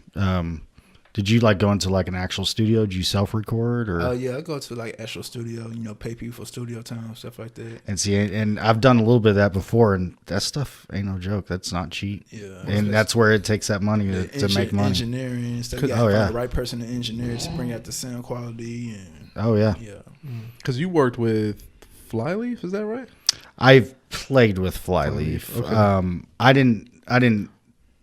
did you like go into like an actual studio? Did you self-record or? Oh yeah, I go to like actual studio. Pay people for studio time, stuff like that. And see, and I've done a little bit of that before, and that stuff ain't no joke. That's not cheap. Yeah, And that's where it takes that money to make money. Engineering and stuff. You Oh, gotta yeah. find the right person to engineer to bring out the sound quality and Oh yeah, yeah. Because you worked with Flyleaf, is that right? I've played with Flyleaf. Okay. I didn't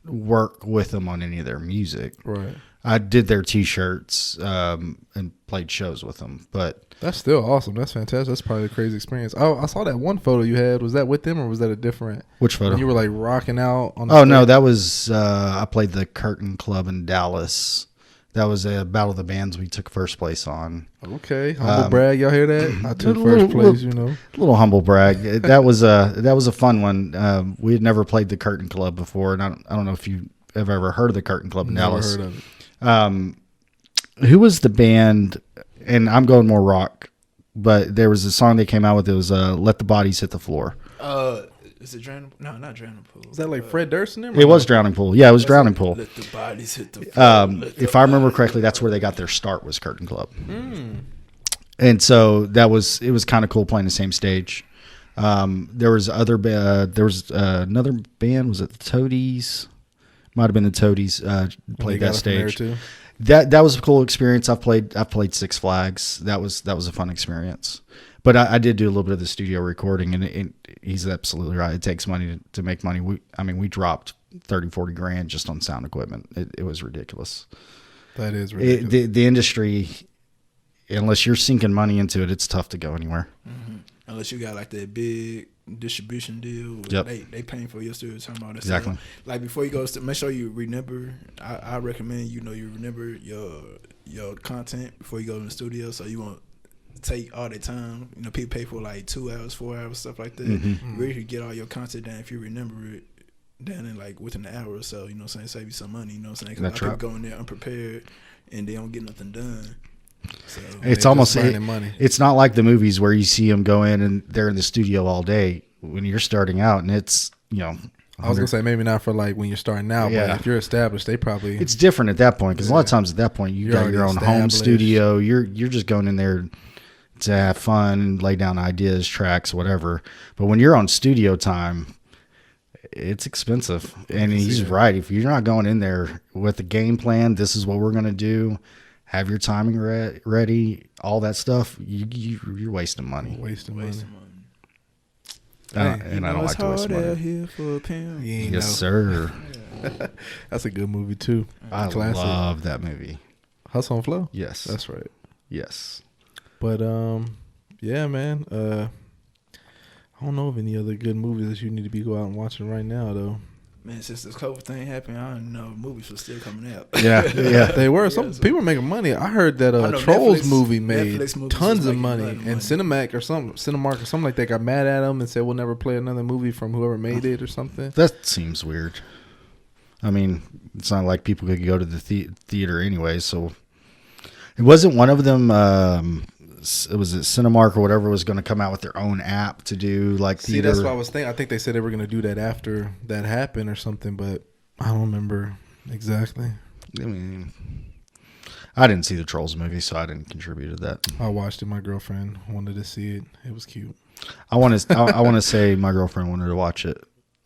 work with them on any of their music. Right. I did their T-shirts and played shows with them, but That's still awesome. That's fantastic. That's probably a crazy experience. Oh, I saw that one photo you had. Was that with them or was that a different? which photo? When you were like rocking out on the Oh no, stage? that was I played the Curtain Club in Dallas. That was a battle of the bands we took first place on. Okay. Humble brag. Y'all hear that? I took little- first place, you know. A little humble brag. That was a fun one. We had never played the Curtain Club before, and I don't know if you have ever heard of the Curtain Club in Never Dallas. heard of it. Who was the band? And I'm going more rock, but there was a song they came out with. It was "Let the Bodies Hit the Floor." Is it Drowning? No, not Drowning Pool. Is that like Fred Durst and them? or It was no? Drowning Pool. Yeah, it was Drowning Pool. Let the bodies hit the floor. Let the If I remember bodies correctly, hit that's the where they got their start, was Curtain Club. And so it was kind of cool playing the same stage. There was another band. Was it the Toadies? Might have been the Toadies. They Played got that it from there, stage. too? That was a cool experience. I've played Six Flags. That was a fun experience. But I did do a little bit of the studio recording, and he's absolutely right. It takes money to make money. We dropped 30, 40 grand just on sound equipment. It was ridiculous. That is ridiculous. The industry unless you're sinking money into it, it's tough to go anywhere. Mm-hmm. Unless you got like that big distribution deal, Yep. they paying for your studio time, all that Exactly. stuff. Like before you go, make sure you remember. I recommend you remember your content before you go to the studio, so you won't take all the time. People pay for like 2 hours, 4 hours, stuff like that. Mm-hmm. You really get all your content down if you remember it down in like within an hour or so. Save you some money. Because a lot of people go in there unprepared and they don't get nothing done. So It's almost money. It's not like the movies where you see them go in and they're in the studio all day when you're starting out, and it's I was gonna say maybe not for like when you're starting out, Yeah. but if you're established, they probably it's different at that point because a lot of times at that point you You're got your already own home established. studio. You're just going in there to have fun and lay down ideas, tracks, whatever. But when you're on studio time, it's expensive, and he's right. If you're not going in there with a game plan, this is what we're gonna do. Have your timing ready, all that stuff. You're wasting money. wasting money. And I don't like to waste money. out here for a pound. You ain't Yes, know. sir. That's a good movie too. I Classic. love that movie. Hustle and Flow. Yes, That's right. yes. But yeah, man. I don't know of any other good movies that you need to be go out and watching right now though. Man, since this COVID thing happened, I don't know movies were still coming out. Yeah, yeah. They were. Some so- people were making money. I heard that I know Trolls Netflix- movie made Netflix movies tons was of making money, a lot of and money. Cinemark or something like that got mad at them and said we'll never play another movie from whoever made it or something. That seems weird. I mean, it's not like people could go to the theater anyway. So it wasn't one of them. It was Cinemark or whatever was going to come out with their own app to do like See, theater. that's what I was thinking. I think they said they were going to do that after that happened or something, but I don't remember exactly. I mean, I didn't see the Trolls movie, so I didn't contribute to that. I watched it. My girlfriend wanted to see it. It was cute. I want to say my girlfriend wanted to watch it,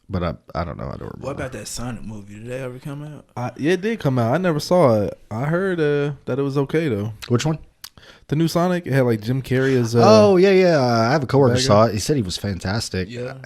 but I don't know. I don't remember. What about that Sonic movie? Did they ever come out? Yeah, it did come out. I never saw it. I heard that it was okay though. Which one? The new Sonic, it had like Jim Carrey as Oh yeah. I have a coworker Bagger? saw it. He said he was fantastic. Yeah.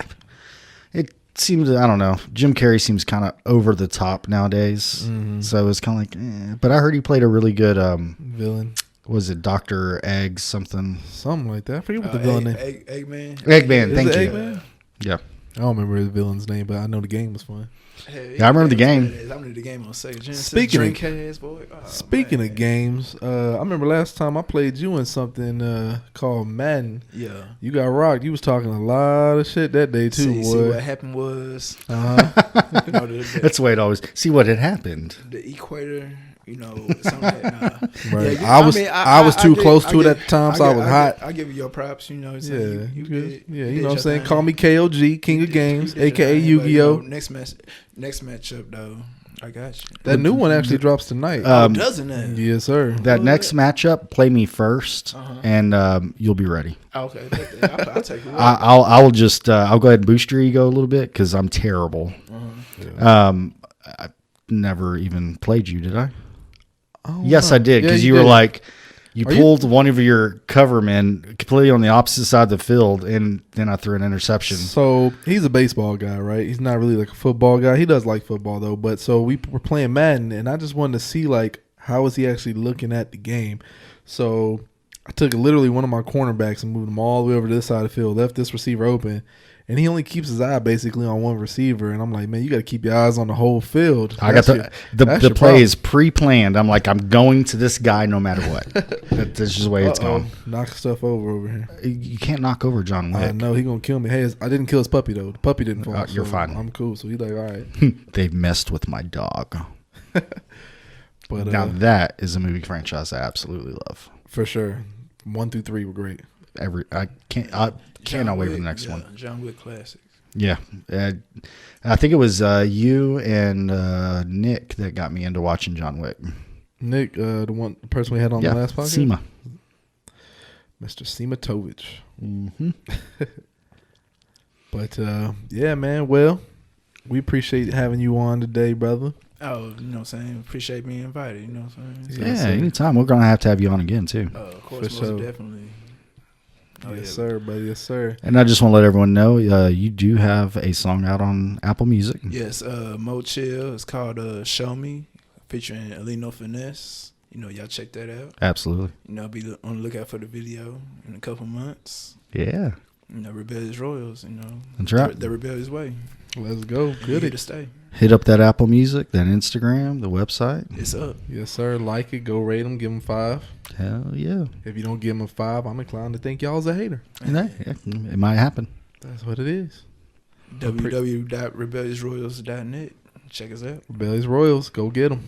It seems, I don't know. Jim Carrey seems kind of over the top nowadays, so it's kind of like. But I heard he played a really good. villain, Was it Dr. Egg something? something like that. I forget what the villain name. Eggman. Eggman. Is Thank it you. Eggman? Yeah. I don't remember his villain's name, but I know the game was fun. Yeah, I remember the game. I remember the game on Sega Genesis. Speaking of- Dreamcast, boy. Oh, Speaking man. of games, I remember last time I played you in something called Madden. Yeah. You got rocked. You was talking a lot of shit that day too, See boy. what happened was, Uh-huh. That's the way it always. See what had happened. the equator, something like that. Right. Yeah, I was too close to it at the time, so I was hot. I give you your props, Yeah, So you good. did- Yeah, did you know what I'm your saying? thing. Call me KOG, King of Games, You did your aka thing, but, Yu-Gi-Oh. Next matchup though, I got you. That new one actually drops tonight. Doesn't it? Yes, sir. That next matchup, play me 1st, and you'll be ready. Okay, I'll take it. I will just I'll go ahead and boost your ego a little bit because I'm terrible. I never even played you, did I? Oh, Yes, no. I did Yeah, because you were did. like you Are you- pulled one of your cover men completely on the opposite side of the field, and then I threw an interception. So he's a baseball guy, right? He's not really like a football guy. He does like football though. But so we were playing Madden, and I just wanted to see like how is he actually looking at the game. So I took literally one of my cornerbacks and moved him all the way over to this side of the field, left this receiver open, and he only keeps his eye basically on one receiver. And I'm like, man, you got to keep your eyes on the whole field. I got That's the that's the your play problem. is pre-planned. I'm like, I'm going to this guy no matter what. That's just the way it's going. Knock stuff over here. You can't knock over John Wick. I know he gonna kill me. Hey, I didn't kill his puppy though. The puppy didn't fall. You're so fine. I'm cool. So he's like, all right. They've messed with my dog. But Now that is a movie franchise I absolutely love. for sure, 1 through 3 were great. I cannot wait for the next one. John Wick classics. Yeah, I think it was you and Nick that got me into watching John Wick. Nick, the person we had on the last podcast, Sema. Mr. Sematovich. Mm-hmm. But yeah, man. Well, we appreciate having you on today, brother. Oh, you know what I'm saying? Appreciate being invited, you know what I'm saying? Yeah, Yes, sir. anytime. We're going to have you on again, too. Of course, For most sure. definitely. Oh, Yes, yeah. sir, buddy. Yes, sir. And I just want to let everyone know you do have a song out on Apple Music. Yes, Mo Chill. It's called Show Me, featuring Alino Finesse. y'all check that out. Absolutely. Be on the lookout for the video in a couple months. Yeah. Rebelliouz Royalz. That's right. The rebellious way. Let's go. You're Good here to stay. Hit up that Apple Music, that Instagram, the website. It's up. Yes, sir. Like it. Go rate them. Give them 5. Hell yeah. If you don't give them a 5, I'm inclined to think y'all's a hater. And it might happen. That's what it is. www.rebelliousroyals.net. Check us out. Rebelliouz Royalz. Go get them.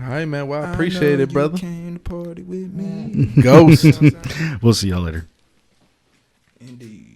All right, man. Well, I appreciate it, brother. You came to party with me. Ghost. We'll see y'all later. Indeed.